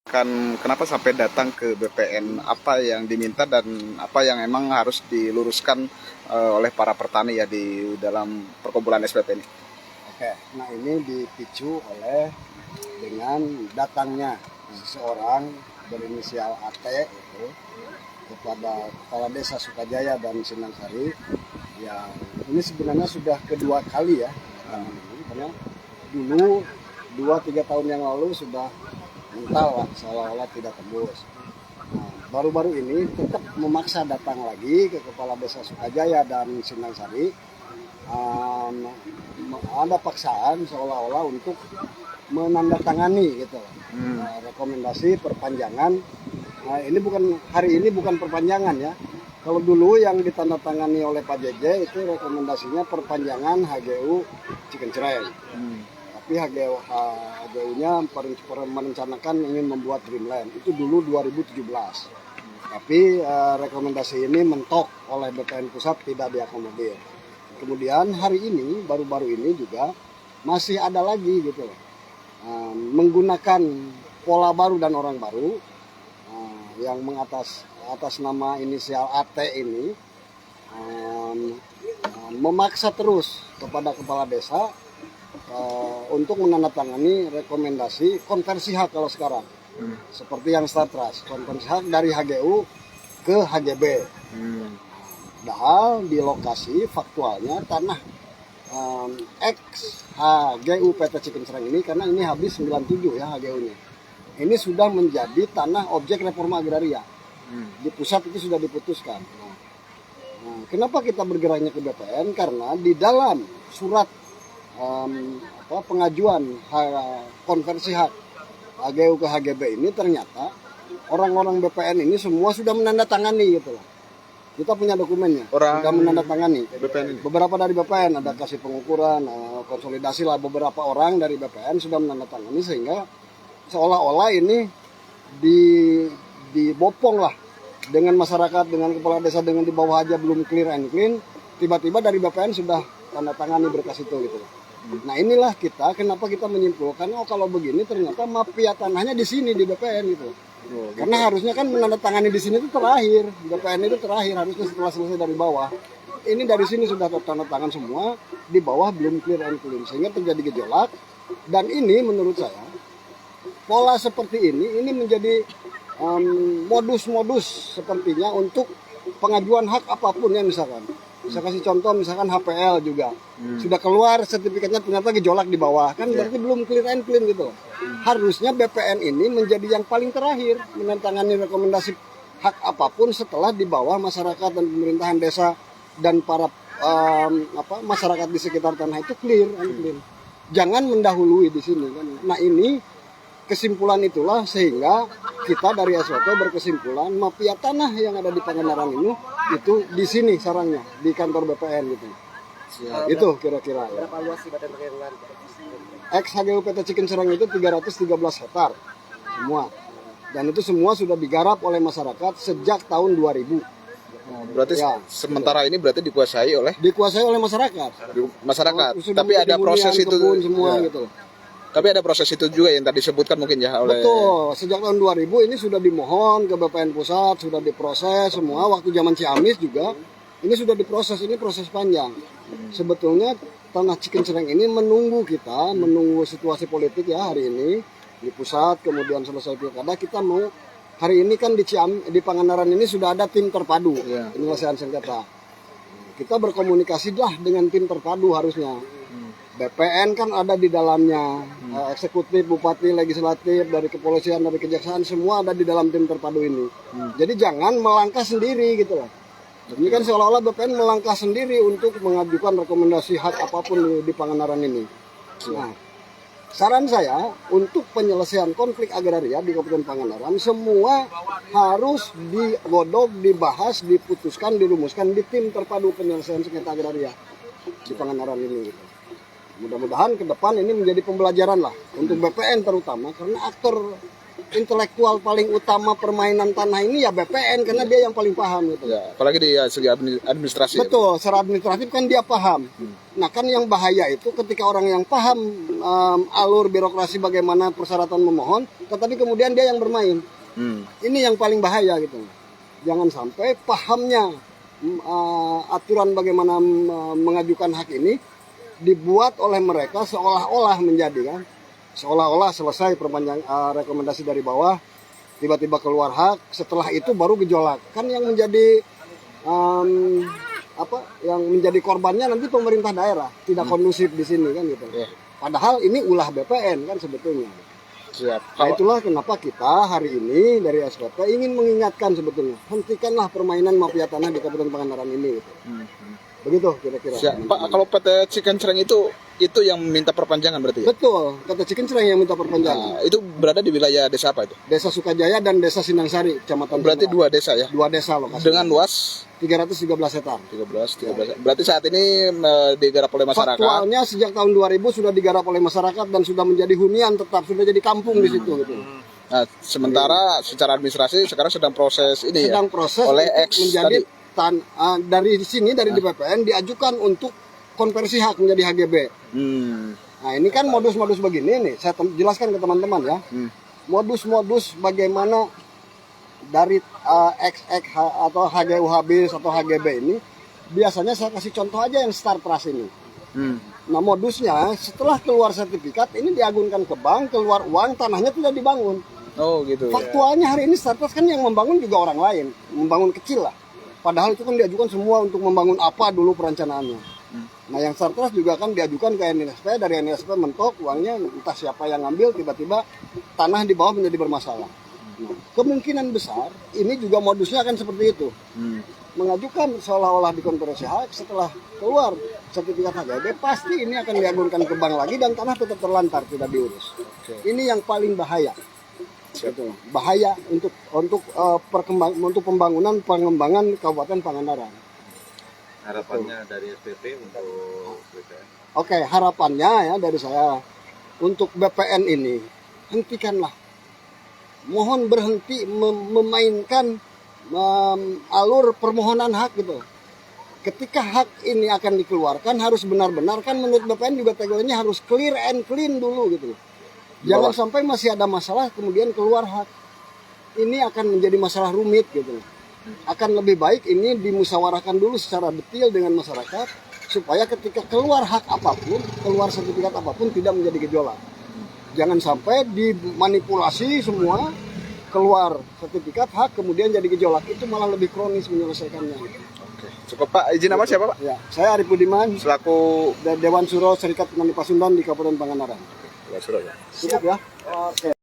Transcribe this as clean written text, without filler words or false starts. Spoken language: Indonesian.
Kenapa sampai datang ke BPN? Apa yang diminta dan apa yang emang harus diluruskan oleh para petani ya di dalam perkumpulan SPP ini? Oke, nah ini dipicu oleh dengan datangnya seseorang berinisial AT itu kepada Kepala Desa Sukajaya dan Sinangsari yang ini sebenarnya sudah kedua kali ya karena dulu 2-3 tahun yang lalu sudah mental lah seolah-olah tidak tembus. Nah, baru-baru ini tetap memaksa datang lagi ke Kepala Desa Sukajaya dan Sinangsari. Ada paksaan seolah-olah untuk menandatangani gitu rekomendasi perpanjangan. Nah, ini bukan hari ini bukan perpanjangan ya. Kalau dulu yang ditandatangani oleh Pak JJ itu rekomendasinya perpanjangan HGU Cikencereng. Tapi HGU-nya merencanakan ingin membuat Dreamland itu dulu 2017. Tapi rekomendasi ini mentok oleh BPN Pusat, tidak diakomodir. Kemudian hari ini baru-baru ini juga masih ada lagi gitu menggunakan pola baru dan orang baru yang atas nama inisial AT ini memaksa terus kepada kepala desa untuk menandatangani rekomendasi konversi hak kalau sekarang seperti yang Statras, konversi hak dari HGU ke HGB. Padahal di lokasi faktualnya tanah ex HGU PT Cikencereng ini, karena ini habis 97 ya HGU-nya, ini sudah menjadi tanah objek reforma agraria. Di pusat itu sudah diputuskan. Nah, kenapa kita bergeraknya ke BPN? Karena di dalam surat pengajuan konversi hak HGU ke HGB ini ternyata orang-orang BPN ini semua sudah menandatangani gitu loh. Kita punya dokumennya, sudah menandatangani. BPN. Beberapa dari BPN ada kasih pengukuran, konsolidasi lah beberapa orang dari BPN sudah menandatangani, sehingga seolah-olah ini dibopong lah dengan masyarakat, dengan kepala desa, dengan di bawah aja belum clear and clean, tiba-tiba dari BPN sudah tanda tangani berkas itu gitu. Nah inilah kenapa kita menyimpulkan kalau begini ternyata mafia tanahnya di sini di BPN gitu. Karena harusnya kan menandatangani di sini itu terakhir, BPN itu terakhir, harusnya setelah selesai dari bawah. Ini dari sini sudah tanda tangan semua, di bawah belum clear and clean, sehingga terjadi gejolak. Dan ini menurut saya pola seperti ini menjadi modus-modus sepertinya untuk pengajuan hak apapun ya. Misalkan saya kasih contoh, misalkan HPL juga sudah keluar sertifikatnya ternyata gejolak di bawah, kan berarti belum clear and clean gitu. Harusnya BPN ini menjadi yang paling terakhir menandatangani rekomendasi hak apapun setelah di bawah masyarakat dan pemerintahan desa dan para masyarakat di sekitar tanah itu clear and clean. Jangan mendahului di sini kan. Nah ini kesimpulan itulah sehingga kita dari SWP berkesimpulan mafia tanah yang ada di Pangandaran ini itu di sini sarangnya di kantor BPN gitu. Itu kira-kira. Berapa luas sih badan perkebunan? Ex HGU PT Cikencereng itu 313 hektar semua. Dan itu semua sudah digarap oleh masyarakat sejak tahun 2000. Berarti ya, sementara ini berarti dikuasai oleh masyarakat. Masyarakat. Sudah Tapi ada proses itu semua ya. gitu. Tapi ada proses itu juga yang tadi disebutkan mungkin ya oleh. Betul, sejak tahun 2000 ini sudah dimohon ke BPN Pusat, sudah diproses semua. Waktu zaman Ciamis juga ini sudah diproses, ini proses panjang. Sebetulnya tanah Cikencereng ini menunggu situasi politik ya hari ini di pusat, kemudian selesai pilkada kita mau hari ini kan di Pangandaran ini sudah ada tim terpadu penyelesaian sengketa. Kita berkomunikasi lah dengan tim terpadu harusnya. BPN kan ada di dalamnya, eksekutif, bupati, legislatif, dari kepolisian, dari kejaksaan, semua ada di dalam tim terpadu ini. Jadi jangan melangkah sendiri gitu loh. Ini kan seolah-olah BPN melangkah sendiri untuk mengajukan rekomendasi hak apapun di Pangandaran ini. Nah, saran saya untuk penyelesaian konflik agraria di Kabupaten Pangandaran semua harus digodok, dibahas, diputuskan, dirumuskan di tim terpadu penyelesaian sengketa agraria di Pangandaran ini. Gitu. Mudah-mudahan ke depan ini menjadi pembelajaran lah untuk BPN terutama, karena aktor intelektual paling utama permainan tanah ini ya BPN, karena dia yang paling paham gitu. Ya, apalagi di segi administrasi. Betul, secara administratif kan dia paham. Nah kan yang bahaya itu ketika orang yang paham alur birokrasi bagaimana persyaratan memohon, tetapi kemudian dia yang bermain. Ini yang paling bahaya gitu. Jangan sampai pahamnya aturan bagaimana mengajukan hak ini dibuat oleh mereka seolah-olah menjadi kan. Seolah-olah selesai perpanjang rekomendasi dari bawah, tiba-tiba keluar hak, setelah itu baru gejolak. Kan yang menjadi yang menjadi korbannya nanti pemerintah daerah, tidak kondusif di sini kan gitu. Padahal ini ulah BPN kan sebetulnya. Siap. Nah itulah kenapa kita hari ini dari SPP ingin mengingatkan sebetulnya, hentikanlah permainan mafia tanah di Kabupaten Pangandaran ini gitu. Begitu kira-kira. Pak, kalau PT Cikencereng itu yang minta perpanjangan berarti ya? Betul, kata Cikencereng yang minta perpanjangan. Nah, itu berada di wilayah desa apa itu? Desa Sukajaya dan Desa Sinangsari, Kecamatan Berarti Sumbawa. 2 desa ya? 2 desa lokasi. Dengan luas 313 hektar. 13. Berarti saat ini digarap oleh masyarakat. Faktualnya sejak tahun 2000 sudah digarap oleh masyarakat dan sudah menjadi hunian tetap, sudah jadi kampung di situ gitu. Nah, sementara secara administrasi sekarang sedang proses ini Sedang ya? proses oleh untuk menjadi dari sini dari DPPN diajukan untuk konversi hak menjadi HGB. Nah ini kan modus-modus begini nih, saya jelaskan ke teman-teman ya. Modus-modus bagaimana dari XX atau HGU habis atau HGB ini, biasanya saya kasih contoh aja yang Star Trust ini. Nah modusnya setelah keluar sertifikat ini diagunkan ke bank, keluar uang, tanahnya tidak dibangun. Oh gitu. Faktualnya hari ini Star Trust kan yang membangun juga orang lain, membangun kecil lah. Padahal itu kan diajukan semua untuk membangun apa dulu perencanaannya. Nah yang Star Trust juga kan diajukan ke NSP, dari NSP mentok uangnya entah siapa yang ngambil, tiba-tiba tanah di bawah menjadi bermasalah. Nah, kemungkinan besar ini juga modusnya akan seperti itu. Mengajukan seolah-olah dikonversi hak, setelah keluar sertifikat HGB pasti ini akan diagunkan ke bank lagi dan tanah tetap terlantar, tidak diurus. Ini yang paling bahaya. Gitu. Bahaya untuk pengembangan Kabupaten Pangandaran. Harapannya dari SPP untuk BPN. Oke, harapannya ya dari saya untuk BPN ini hentikanlah. Mohon berhenti memainkan alur permohonan hak gitu. Ketika hak ini akan dikeluarkan harus benar-benar kan menurut BPN juga tagline-nya harus clear and clean dulu gitu. Jangan sampai masih ada masalah kemudian keluar hak. Ini akan menjadi masalah rumit gitu. Akan lebih baik ini dimusyawarahkan dulu secara detail dengan masyarakat supaya ketika keluar hak apapun, keluar sertifikat apapun tidak menjadi gejolak. Jangan sampai dimanipulasi semua, keluar sertifikat hak kemudian jadi gejolak, itu malah lebih kronis menyelesaikannya. Oke. Cukup Pak, izin nama siapa Pak? Ya, saya Arif Budiman Selaku Dewan Suro Serikat Petani Pasundan di Kabupaten Pangandaran. Dewan Suro ya. Cukup ya. Oke.